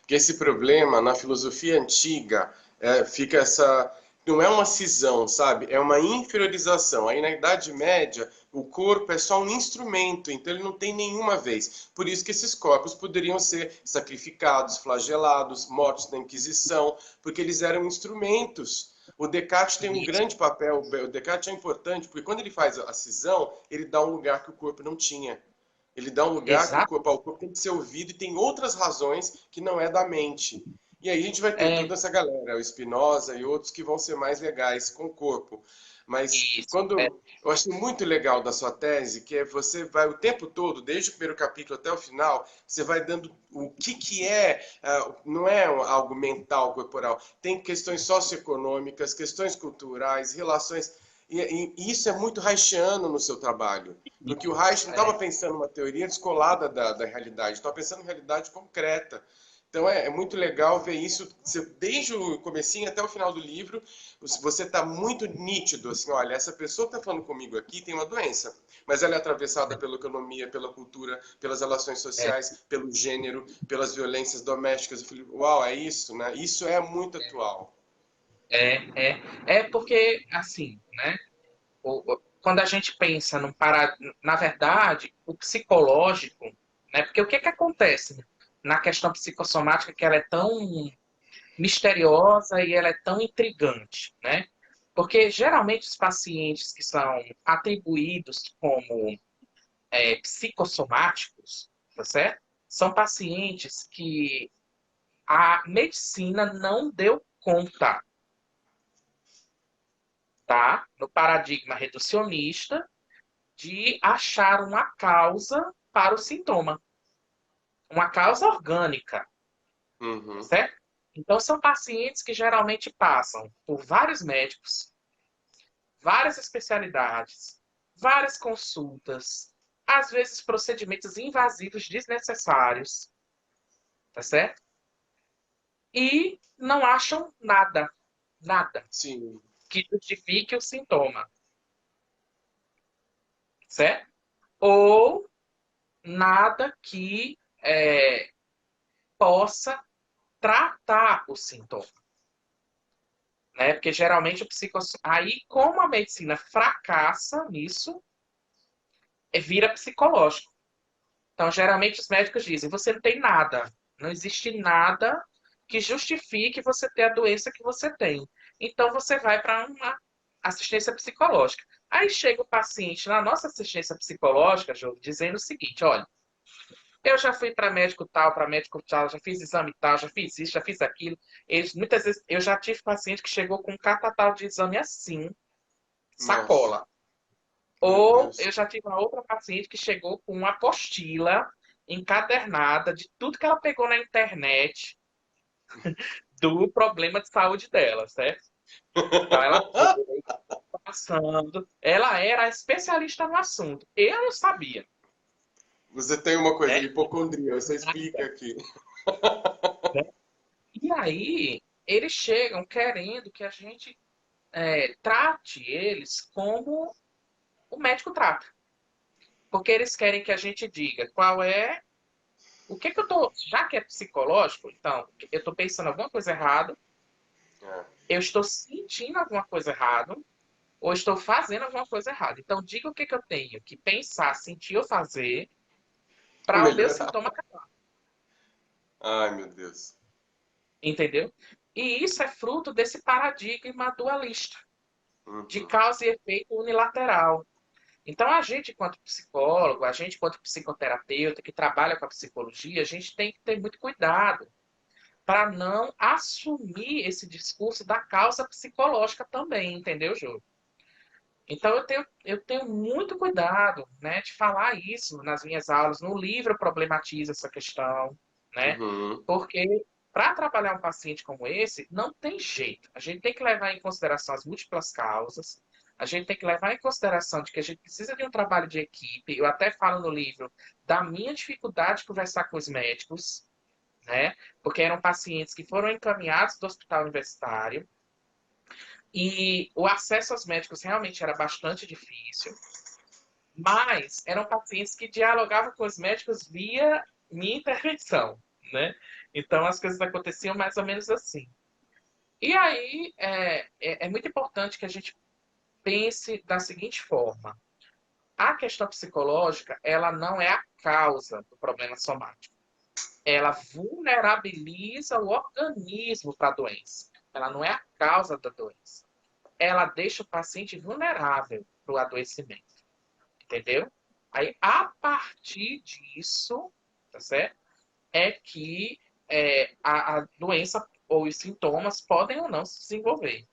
Porque esse problema, na filosofia antiga, fica essa... Não é uma cisão, sabe? É uma inferiorização. Aí na Idade Média, o corpo é só um instrumento, então ele não tem nenhuma vez. Por isso que esses corpos poderiam ser sacrificados, flagelados, mortos na Inquisição, porque eles eram instrumentos. O Descartes tem um Isso, grande papel, o Descartes é importante, porque quando ele faz a cisão, ele dá um lugar que o corpo não tinha. Ele dá um lugar que exato. o corpo tem que ser ouvido e tem outras razões que não é da mente. E aí a gente vai ter É, toda essa galera, o Spinoza e outros que vão ser mais legais com o corpo. Mas isso. quando eu achei muito legal da sua tese, que é você vai o tempo todo, desde o primeiro capítulo até o final, você vai dando o que é, não é algo mental, corporal, tem questões socioeconômicas, questões culturais, relações, e isso é muito Reichiano no seu trabalho. Porque o Reich não estava É, pensando uma teoria descolada da realidade, estava pensando em realidade concreta. Então é muito legal ver isso desde o comecinho até o final do livro. Você está muito nítido, assim, olha, essa pessoa que está falando comigo aqui tem uma doença, mas ela é atravessada pela economia, pela cultura, pelas relações é, sociais, pelo gênero, pelas violências domésticas. Eu falei, uau, é isso, né? Isso é muito atual. é porque, assim, né? Quando a gente pensa num para, na verdade, o psicológico, né? Porque o que que acontece na questão psicossomática que ela é tão misteriosa e ela é tão intrigante, né? Porque geralmente os pacientes que são atribuídos como psicossomáticos, tá certo? São pacientes que a medicina não deu conta, tá? No paradigma reducionista, de achar uma causa para o sintoma, uma causa orgânica, Uhum. certo? Então, são pacientes que geralmente passam por vários médicos, várias especialidades, várias consultas, às vezes procedimentos invasivos desnecessários, tá certo? E não acham nada, nada Sim. que justifique o sintoma, certo? Ou nada que possa tratar o sintoma, né? Porque geralmente o aí como a medicina fracassa nisso, vira psicológico. Então, geralmente os médicos dizem: você não tem nada, não existe nada que justifique você ter a doença que você tem. Então, você vai para uma assistência psicológica. Aí chega o paciente na nossa assistência psicológica, Jô, dizendo o seguinte: olha, eu já fui para médico tal, já fiz exame tal, já fiz isso, já fiz aquilo. Muitas vezes eu já tive paciente que chegou com um catatal de exame assim, Nossa, sacola. meu Ou Deus. eu já tive uma outra paciente que chegou com uma apostila encadernada de tudo que ela pegou na internet do problema de saúde dela, certo? Então ela foi passando, ela era a especialista no assunto. Eu não sabia, Você tem uma coisa, né? hipocondria, você explica Nada, aqui. né? E aí eles chegam querendo que a gente trate eles como o médico trata. Porque eles querem que a gente diga qual é. O que que eu tô. Já que é psicológico, então, eu tô pensando alguma coisa errada, É. eu estou sentindo alguma coisa errada, ou estou fazendo alguma coisa errada. Então, diga o que que eu tenho que pensar, sentir ou fazer para o meu Melhorar. sintoma acabar. Ai, meu Deus. Entendeu? E isso é fruto desse paradigma dualista, de Uhum. causa e efeito unilateral. Então, a gente, enquanto psicólogo, a gente, enquanto psicoterapeuta que trabalha com a psicologia, a gente tem que ter muito cuidado para não assumir esse discurso da causa psicológica também, entendeu, Jô? Então, eu tenho muito cuidado, né, de falar isso nas minhas aulas. No livro eu problematizo essa questão, né? Uhum. Porque para trabalhar um paciente como esse, não tem jeito. A gente tem que levar em consideração as múltiplas causas, a gente tem que levar em consideração de que a gente precisa de um trabalho de equipe. Eu até falo no livro da minha dificuldade de conversar com os médicos, né? Porque eram pacientes que foram encaminhados do hospital universitário e o acesso aos médicos realmente era bastante difícil, mas eram pacientes que dialogavam com os médicos via minha intervenção, né? Então as coisas aconteciam mais ou menos assim. E aí é muito importante que a gente pense da seguinte forma: a questão psicológica, ela não é a causa do problema somático. Ela vulnerabiliza o organismo para a doença. Ela não é a causa da doença. Ela deixa o paciente vulnerável para o adoecimento. Entendeu? Aí, a partir disso, tá certo? É que a doença ou os sintomas podem ou não se desenvolver.